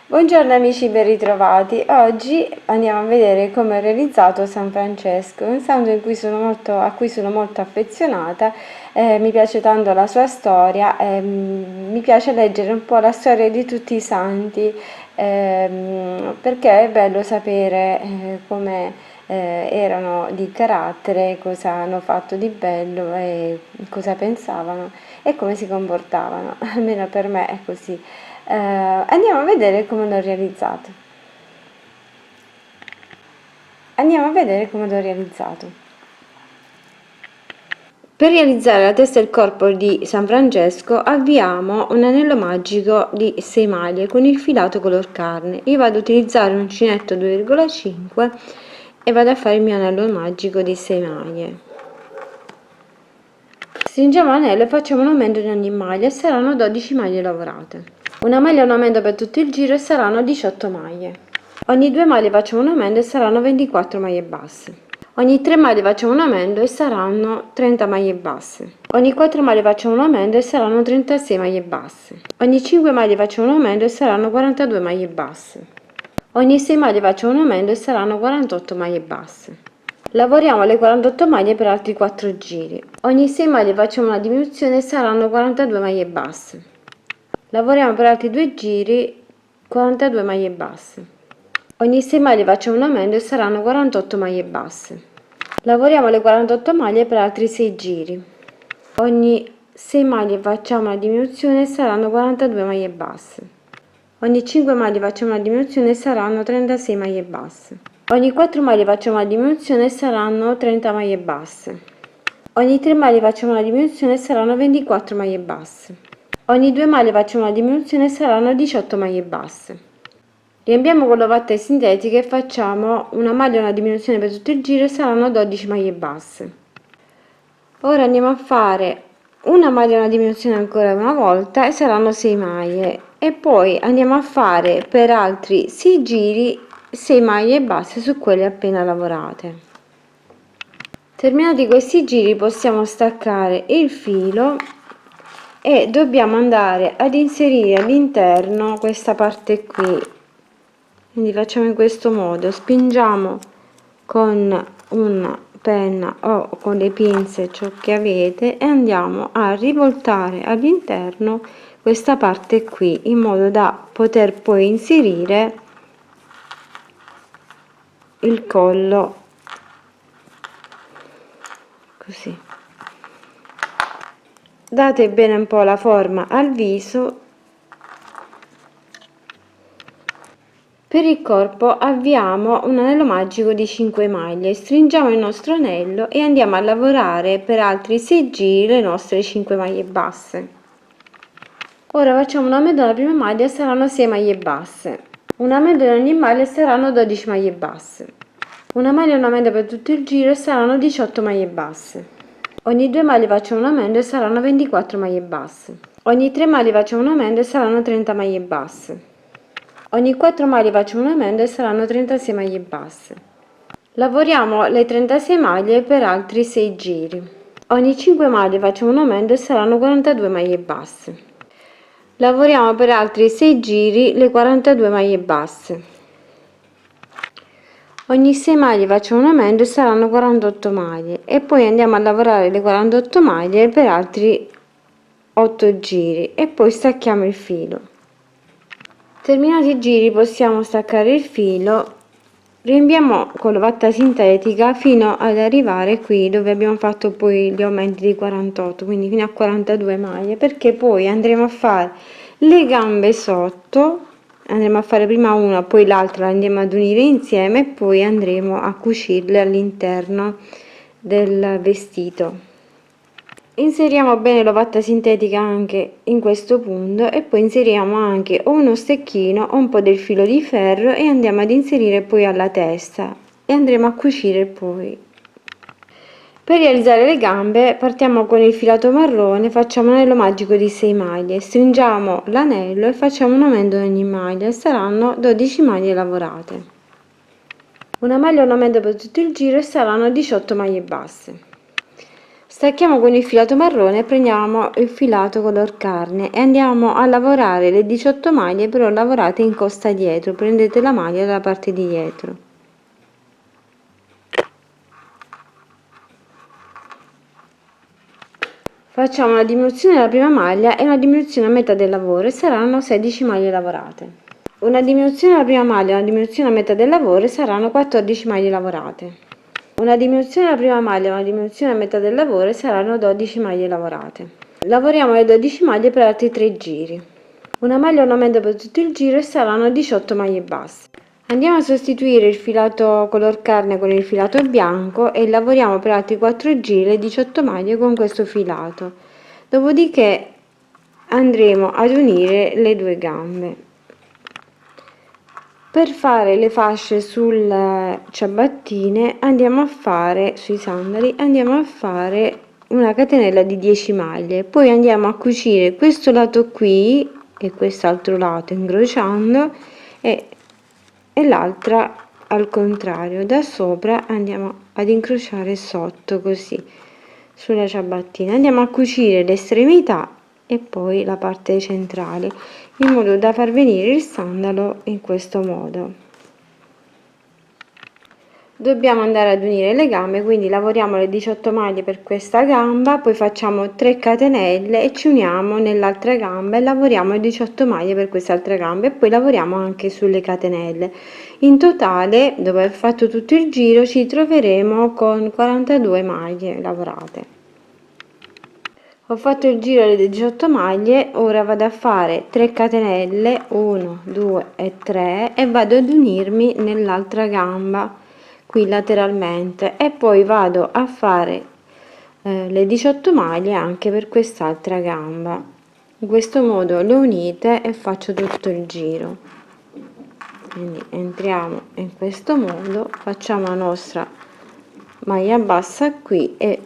Buongiorno amici, ben ritrovati. Oggi andiamo a vedere come ho realizzato San Francesco, un santo a cui sono molto affezionata. Mi piace tanto la sua storia, mi piace leggere un po' la storia di tutti i santi, perché è bello sapere come erano di carattere, cosa hanno fatto di bello e cosa pensavano e come si comportavano. Almeno per me è così. Andiamo a vedere come l'ho realizzato. Andiamo a vedere come l'ho realizzato. Per realizzare la testa e il corpo di San Francesco avviamo un anello magico di 6 maglie con il filato color carne. Io vado ad utilizzare un uncinetto 2,5 e vado a fare il mio anello magico di 6 maglie. Stringiamo l'anello e facciamo un aumento di ogni maglia e saranno 12 maglie lavorate. Una maglia e un aumento per tutto il giro e saranno 18 maglie. Ogni 2 maglie facciamo un aumento e saranno 24 maglie basse. Ogni 3 maglie facciamo un aumento e saranno 30 maglie basse. Ogni 4 maglie facciamo un aumento e saranno 36 maglie basse. Ogni 5 maglie facciamo un aumento e saranno 42 maglie basse. Ogni 6 maglie facciamo un aumento e saranno 48 maglie basse. Lavoriamo le 48 maglie per altri 4 giri. Ogni 6 maglie facciamo una diminuzione e saranno 42 maglie basse. Lavoriamo per altri 2 giri, 42 maglie basse. Ogni 6 maglie facciamo un aumento e saranno 48 maglie basse. Lavoriamo le 48 maglie per altri 6 giri. Ogni 6 maglie facciamo una diminuzione e saranno 42 maglie basse. Ogni 5 maglie facciamo una diminuzione e saranno 36 maglie basse. Ogni 4 maglie facciamo una diminuzione e saranno 30 maglie basse. Ogni 3 maglie facciamo una diminuzione e saranno 24 maglie basse. Ogni 2 maglie facciamo una diminuzione e saranno 18 maglie basse. Riempiamo con l'ovatta sintetica e facciamo una maglia e una diminuzione per tutto il giro e saranno 12 maglie basse. Ora andiamo a fare una maglia e una diminuzione ancora una volta e saranno 6 maglie e poi andiamo a fare per altri 6 giri 6 maglie basse su quelle appena lavorate. Terminati questi giri possiamo staccare il filo e dobbiamo andare ad inserire all'interno questa parte qui, quindi facciamo in questo modo, spingiamo con una penna o con le pinze, ciò che avete, e andiamo a rivoltare all'interno questa parte qui in modo da poter poi inserire il collo così. Date bene un po' la forma al viso. Per il corpo avviamo un anello magico di 5 maglie, stringiamo il nostro anello e andiamo a lavorare per altri 6 giri le nostre 5 maglie basse. Ora facciamo un aumento alla prima maglia e saranno 6 maglie basse, un aumento in ogni maglia e saranno 12 maglie basse, una maglia e un aumento per tutto il giro e saranno 18 maglie basse. Ogni 2 maglie facciamo un aumento e saranno 24 maglie basse. Ogni 3 maglie facciamo un aumento e saranno 30 maglie basse. Ogni 4 maglie facciamo un aumento e saranno 36 maglie basse. Lavoriamo le 36 maglie per altri 6 giri. Ogni 5 maglie facciamo un aumento e saranno 42 maglie basse. Lavoriamo per altri 6 giri le 42 maglie basse. Ogni 6 maglie facciamo un aumento e saranno 48 maglie e poi andiamo a lavorare le 48 maglie per altri 8 giri e poi stacchiamo il filo. Terminati i giri possiamo staccare il filo, riempiamo con l'ovatta sintetica fino ad arrivare qui dove abbiamo fatto poi gli aumenti di 48, quindi fino a 42 maglie, perché poi andremo a fare le gambe sotto, andremo a fare prima una poi l'altra, la andiamo ad unire insieme e poi andremo a cucirle all'interno del vestito. Inseriamo bene l'ovatta sintetica anche in questo punto e poi inseriamo anche o uno stecchino o un po' del filo di ferro e andiamo ad inserire poi alla testa e andremo a cucire poi. Per realizzare le gambe partiamo con il filato marrone, facciamo un anello magico di 6 maglie, stringiamo l'anello e facciamo un aumento in ogni maglia e saranno 12 maglie lavorate. Una maglia e un aumento per tutto il giro e saranno 18 maglie basse. Stacchiamo con il filato marrone e prendiamo il filato color carne e andiamo a lavorare le 18 maglie, però lavorate in costa dietro, prendete la maglia dalla parte di dietro. Facciamo una diminuzione della prima maglia e una diminuzione a metà del lavoro e saranno 16 maglie lavorate. Una diminuzione della prima maglia e una diminuzione a metà del lavoro e saranno 14 maglie lavorate. Una diminuzione della prima maglia e una diminuzione a metà del lavoro e saranno 12 maglie lavorate. Lavoriamo le 12 maglie per altri 3 giri. Una maglia ornamento per tutto il giro e saranno 18 maglie basse. Andiamo a sostituire il filato color carne con il filato bianco e lavoriamo per altri 4 giri le 18 maglie con questo filato. Dopodiché andremo ad unire le due gambe. Per fare le fasce sulle ciabattine andiamo a fare, sui sandali, andiamo a fare una catenella di 10 maglie, poi andiamo a cucire questo lato qui e quest'altro lato incrociando e l'altra al contrario, da sopra andiamo ad incrociare sotto così sulla ciabattina, andiamo a cucire l'estremità e poi la parte centrale in modo da far venire il sandalo in questo modo. Dobbiamo andare ad unire le gambe, quindi lavoriamo le 18 maglie per questa gamba, poi facciamo 3 catenelle e ci uniamo nell'altra gamba e lavoriamo le 18 maglie per quest'altra gamba e poi lavoriamo anche sulle catenelle. In totale, dopo aver fatto tutto il giro, ci troveremo con 42 maglie lavorate. Ho fatto il giro delle 18 maglie, ora vado a fare 3 catenelle, 1, 2 e 3 e vado ad unirmi nell'altra gamba qui lateralmente e poi vado a fare le 18 maglie anche per quest'altra gamba. In questo modo le unite e faccio tutto il giro. Quindi entriamo in questo modo, facciamo la nostra maglia bassa qui e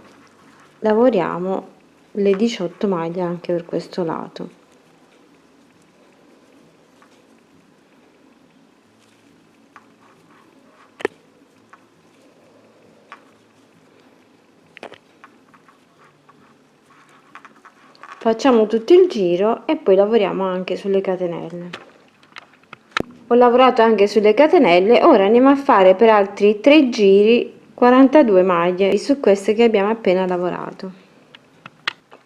lavoriamo le 18 maglie anche per questo lato. Facciamo tutto il giro e poi lavoriamo anche sulle catenelle. Ho lavorato anche sulle catenelle, ora andiamo a fare per altri 3 giri 42 maglie su queste che abbiamo appena lavorato.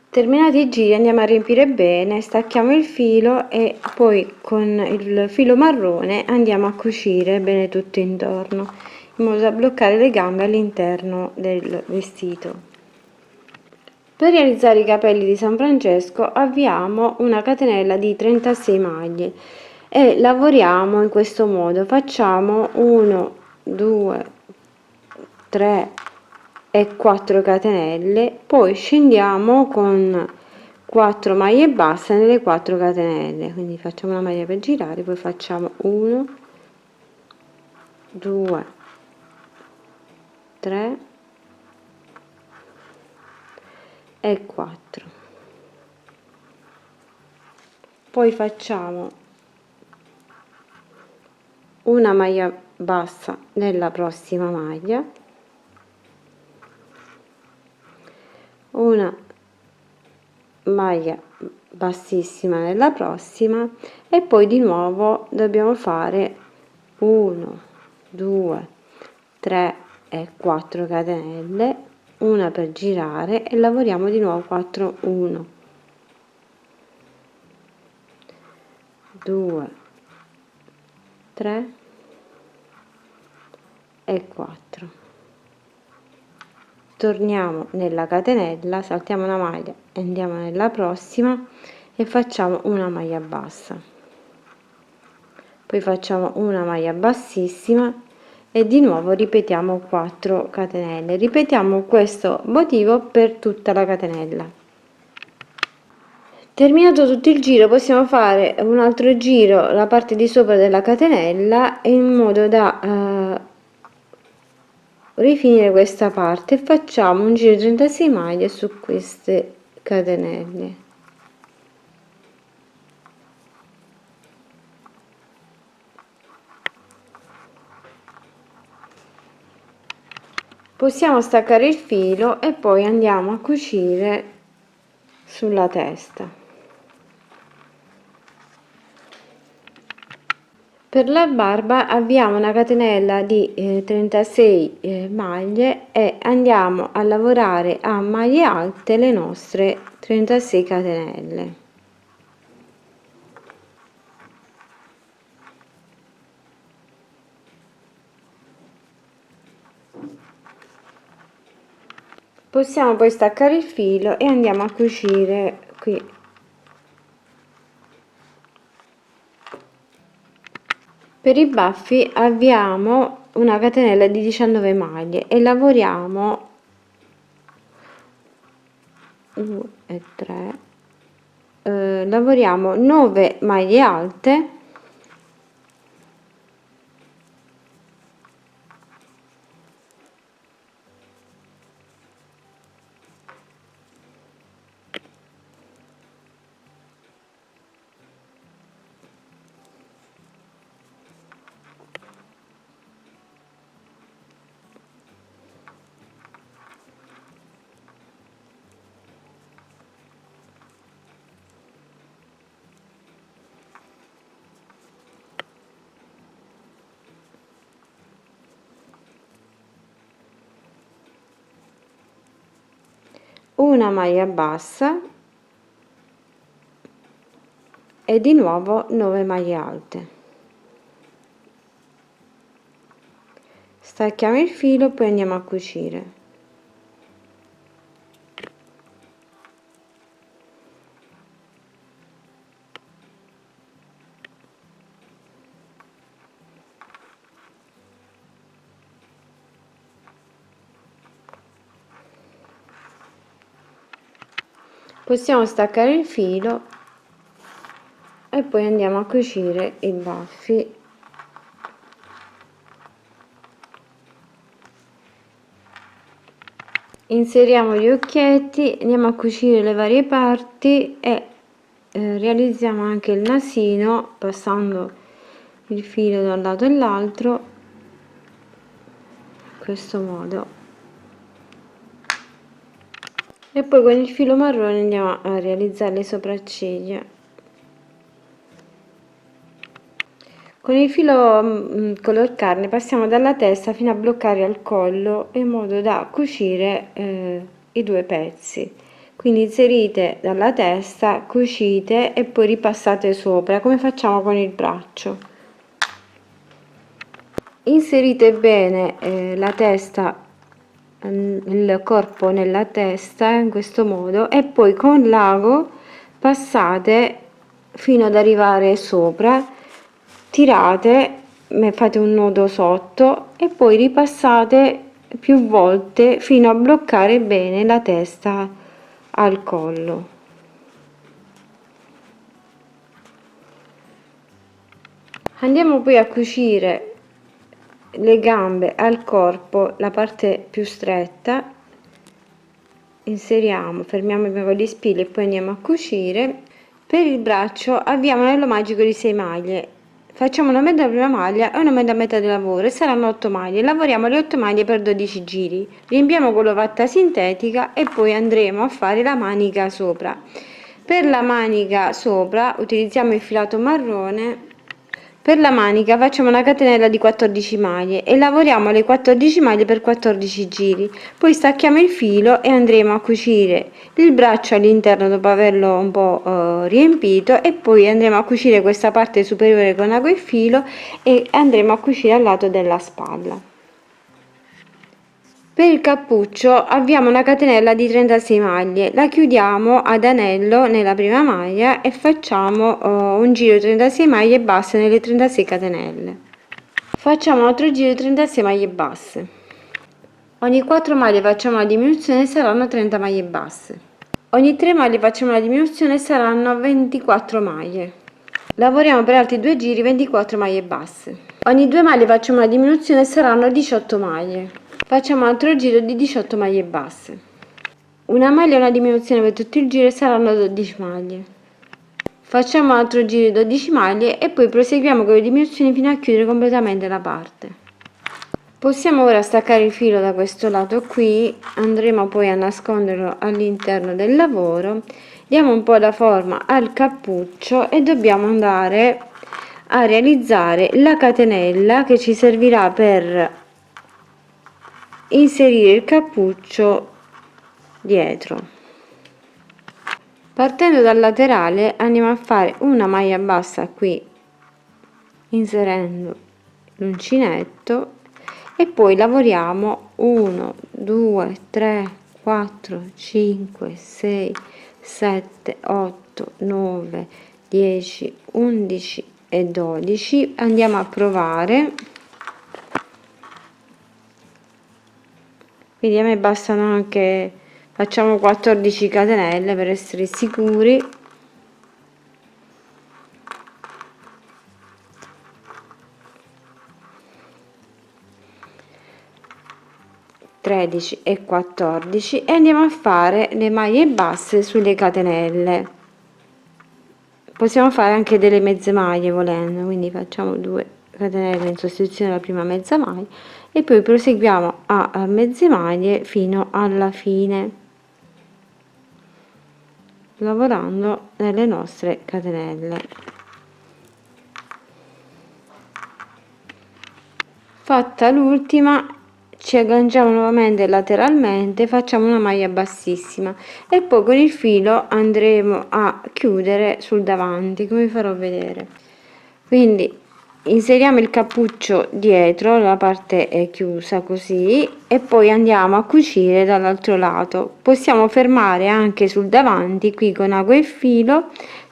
Terminati i giri andiamo a riempire bene, stacchiamo il filo e poi con il filo marrone andiamo a cucire bene tutto intorno in modo da bloccare le gambe all'interno del vestito. Per realizzare i capelli di San Francesco avviamo una catenella di 36 maglie e lavoriamo in questo modo, facciamo 1, 2, 3 e 4 catenelle, poi scendiamo con 4 maglie basse nelle 4 catenelle, quindi facciamo una maglia per girare, poi facciamo 1, 2, 3 e 4, poi facciamo una maglia bassa nella prossima maglia, una maglia bassissima nella prossima e poi di nuovo dobbiamo fare 1, 2, 3 e 4 catenelle, una per girare e lavoriamo di nuovo 4, 1, 2, 3 e 4. Torniamo nella catenella, saltiamo una maglia, andiamo nella prossima e facciamo una maglia bassa, poi facciamo una maglia bassissima e di nuovo ripetiamo 4 catenelle, ripetiamo questo motivo per tutta la catenella. Terminato tutto il giro possiamo fare un altro giro la parte di sopra della catenella in modo da rifinire questa parte. Facciamo un giro di 36 maglie su queste catenelle. Possiamo staccare il filo e poi andiamo a cucire sulla testa. Per la barba avviamo una catenella di 36 maglie e andiamo a lavorare a maglie alte le nostre 36 catenelle. Possiamo poi staccare il filo e andiamo a cucire qui. Per i baffi avviamo una catenella di 19 maglie e lavoriamo 1 e 3, lavoriamo 9 maglie alte una maglia bassa e di nuovo 9 maglie alte. Stacchiamo il filo, poi andiamo a cucire. Possiamo staccare il filo e poi andiamo a cucire i baffi. Inseriamo gli occhietti, andiamo a cucire le varie parti e realizziamo anche il nasino passando il filo da un lato all'altro in questo modo, e poi con il filo marrone andiamo a realizzare le sopracciglia. Con il filo color carne passiamo dalla testa fino a bloccare al collo in modo da cucire i due pezzi. Quindi inserite dalla testa, cucite e poi ripassate sopra, come facciamo con il braccio. Inserite bene la testa, il corpo nella testa in questo modo, e poi con l'ago passate fino ad arrivare sopra, tirate, fate un nodo sotto e poi ripassate più volte fino a bloccare bene la testa al collo. Andiamo poi a cucire le gambe al corpo, la parte più stretta. Inseriamo, fermiamo con gli spilli e poi andiamo a cucire. Per il braccio avviamo un anello magico di 6 maglie, facciamo una metà della prima maglia e una metà del lavoro e saranno 8 maglie. Lavoriamo le 8 maglie per 12 giri, riempiamo con l'ovatta sintetica e poi andremo a fare la manica sopra. Per la manica sopra utilizziamo il filato marrone. Per la manica facciamo una catenella di 14 maglie e lavoriamo le 14 maglie per 14 giri, poi stacchiamo il filo e andremo a cucire il braccio all'interno dopo averlo un po' riempito, e poi andremo a cucire questa parte superiore con ago e filo e andremo a cucire al lato della spalla. Per il cappuccio avviamo una catenella di 36 maglie, la chiudiamo ad anello nella prima maglia e facciamo un giro di 36 maglie basse nelle 36 catenelle. Facciamo un altro giro di 36 maglie basse. Ogni 4 maglie facciamo una diminuzione e saranno 30 maglie basse. Ogni 3 maglie facciamo una diminuzione e saranno 24 maglie. Lavoriamo per altri 2 giri 24 maglie basse. Ogni 2 maglie facciamo una diminuzione e saranno 18 maglie. Facciamo un altro giro di 18 maglie basse. Una maglia e una diminuzione per tutto il giro e saranno 12 maglie. Facciamo un altro giro di 12 maglie e poi proseguiamo con le diminuzioni fino a chiudere completamente la parte. Possiamo ora staccare il filo da questo lato qui, andremo poi a nasconderlo all'interno del lavoro, diamo un po' la forma al cappuccio e dobbiamo andare a realizzare la catenella che ci servirà per inserire il cappuccio dietro. Partendo dal laterale andiamo a fare una maglia bassa qui, inserendo l'uncinetto, e poi lavoriamo 1 2 3 4 5 6 7 8 9 10 11 e 12. Andiamo a provare, quindi a me bastano anche, facciamo 14 catenelle per essere sicuri. 13 e 14 e andiamo a fare le maglie basse sulle catenelle. Possiamo fare anche delle mezze maglie volendo, quindi facciamo 2 catenelle in sostituzione della prima mezza maglia e poi proseguiamo a mezze maglie fino alla fine, lavorando nelle nostre catenelle. Fatta l'ultima, ci agganciamo nuovamente lateralmente, facciamo una maglia bassissima e poi con il filo andremo a chiudere sul davanti, come vi farò vedere. Quindi inseriamo il cappuccio dietro, la parte è chiusa così, e poi andiamo a cucire dall'altro lato. Possiamo fermare anche sul davanti qui con ago e filo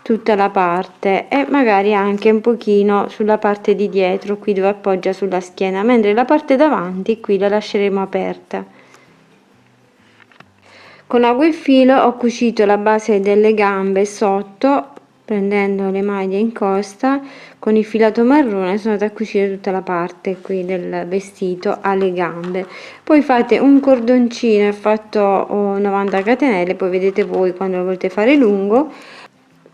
tutta la parte e magari anche un pochino sulla parte di dietro, qui dove appoggia sulla schiena, mentre la parte davanti qui la lasceremo aperta. Con ago e filo ho cucito la base delle gambe sotto, prendendo le maglie in costa con il filato marrone sono andata a cucire tutta la parte qui del vestito alle gambe. Poi fate un cordoncino, ho fatto 90 catenelle, poi vedete voi quando lo volete fare lungo.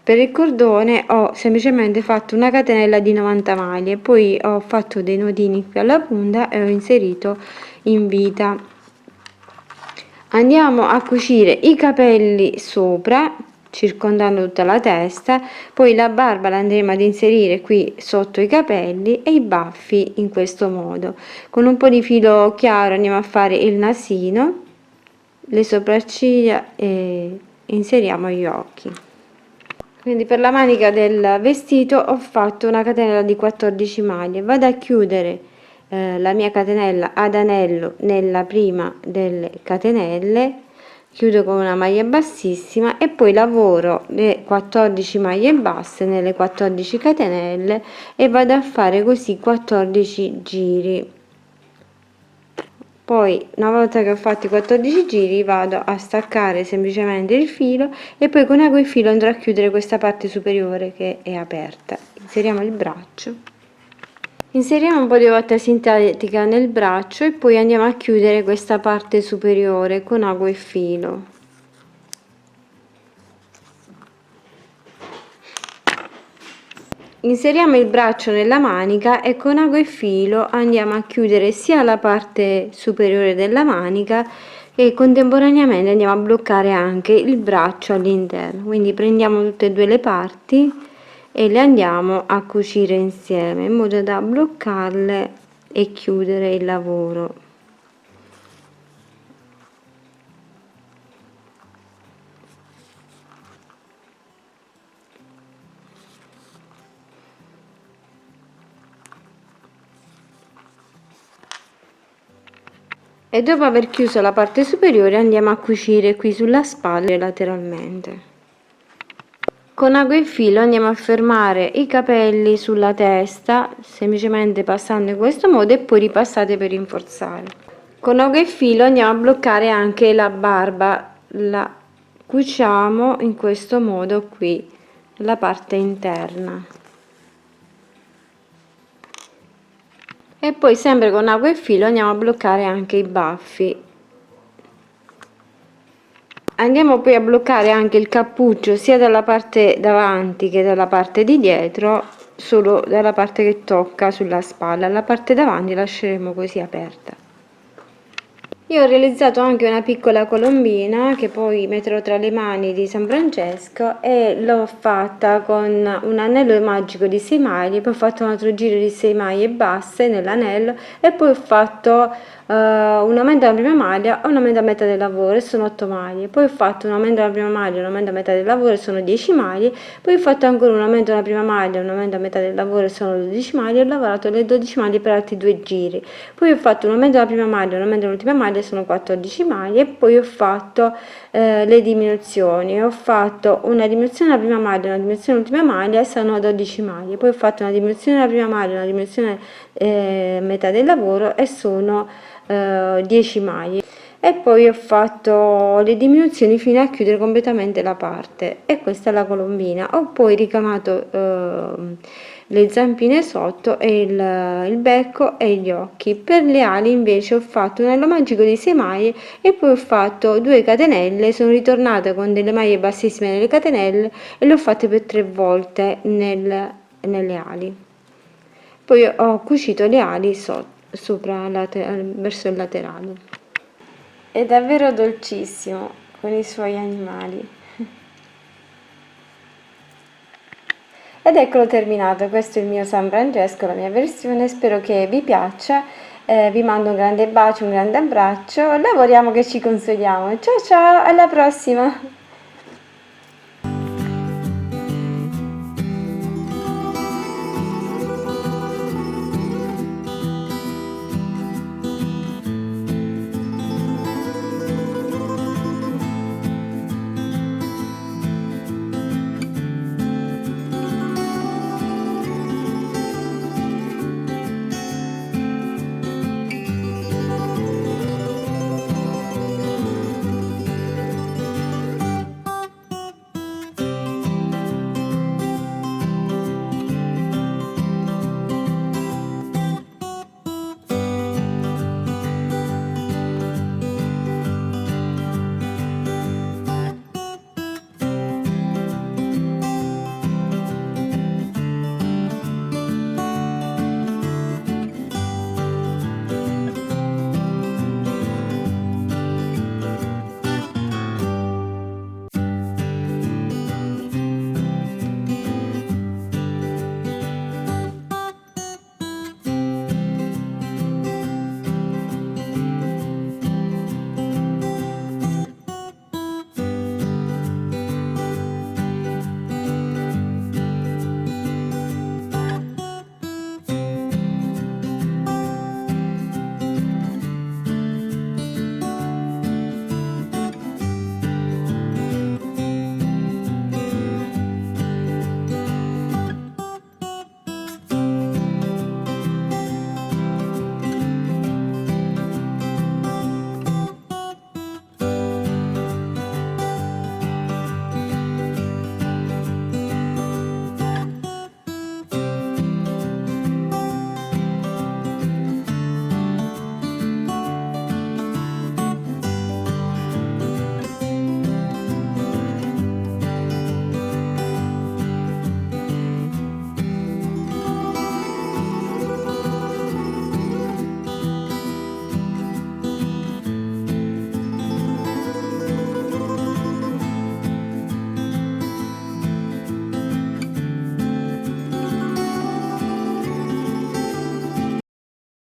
Per il cordone ho semplicemente fatto una catenella di 90 maglie, poi ho fatto dei nodini qui alla punta e ho inserito in vita. Andiamo a cucire i capelli sopra, circondando tutta la testa, poi la barba la andremo ad inserire qui sotto i capelli e i baffi in questo modo. Con un po' di filo chiaro andiamo a fare il nasino, le sopracciglia e inseriamo gli occhi. Quindi per la manica del vestito ho fatto una catenella di 14 maglie, vado a chiudere la mia catenella ad anello nella prima delle catenelle, chiudo con una maglia bassissima e poi lavoro le 14 maglie basse nelle 14 catenelle e vado a fare così 14 giri. Poi una volta che ho fatto i 14 giri vado a staccare semplicemente il filo e poi con ago e filo andrò a chiudere questa parte superiore che è aperta. Inseriamo il braccio, inseriamo un po' di ovatta sintetica nel braccio e poi andiamo a chiudere questa parte superiore con ago e filo. Inseriamo il braccio nella manica e con ago e filo andiamo a chiudere sia la parte superiore della manica e contemporaneamente andiamo a bloccare anche il braccio all'interno. Quindi prendiamo tutte e due le parti e le andiamo a cucire insieme in modo da bloccarle e chiudere il lavoro. E dopo aver chiuso la parte superiore andiamo a cucire qui sulla spalla lateralmente. Con ago e filo andiamo a fermare i capelli sulla testa, semplicemente passando in questo modo e poi ripassate per rinforzare. Con ago e filo andiamo a bloccare anche la barba, la cuciamo in questo modo qui, la parte interna. E poi sempre con ago e filo andiamo a bloccare anche i baffi. Andiamo poi a bloccare anche il cappuccio sia dalla parte davanti che dalla parte di dietro solo dalla parte che tocca sulla spalla, la parte davanti lasceremo così aperta. Io ho realizzato anche una piccola colombina che poi metterò tra le mani di San Francesco e l'ho fatta con un anello magico di 6 maglie, poi ho fatto un altro giro di 6 maglie basse nell'anello e poi ho fatto un aumento alla prima maglia e un aumento a metà del lavoro e sono 8 maglie, poi ho fatto un aumento alla prima maglia e un aumento a metà del lavoro e sono 10 maglie, poi ho fatto ancora un aumento alla prima maglia e un aumento a metà del lavoro e sono 12 maglie e ho lavorato le 12 maglie per altri 2 giri, poi ho fatto un aumento alla prima maglia e un aumento all'ultima maglia, sono 14 maglie e poi ho fatto le diminuzioni, ho fatto una diminuzione alla prima maglia, una diminuzione all'ultima maglia e sono 12 maglie, poi ho fatto una diminuzione alla prima maglia, una diminuzione metà del lavoro e sono 10 maglie e poi ho fatto le diminuzioni fino a chiudere completamente la parte e questa è la colombina. Ho poi ricamato le zampine sotto e il becco e gli occhi. Per le ali invece ho fatto un anello magico di 6 maglie e poi ho fatto 2 catenelle, sono ritornata con delle maglie bassissime nelle catenelle e le ho fatte per 3 volte nelle ali. Poi ho cucito le ali sopra verso il laterale. È davvero dolcissimo con i suoi animali. Ed eccolo terminato, questo è il mio San Francesco, la mia versione, spero che vi piaccia, vi mando un grande bacio, un grande abbraccio, lavoriamo che ci consoliamo, ciao ciao, alla prossima!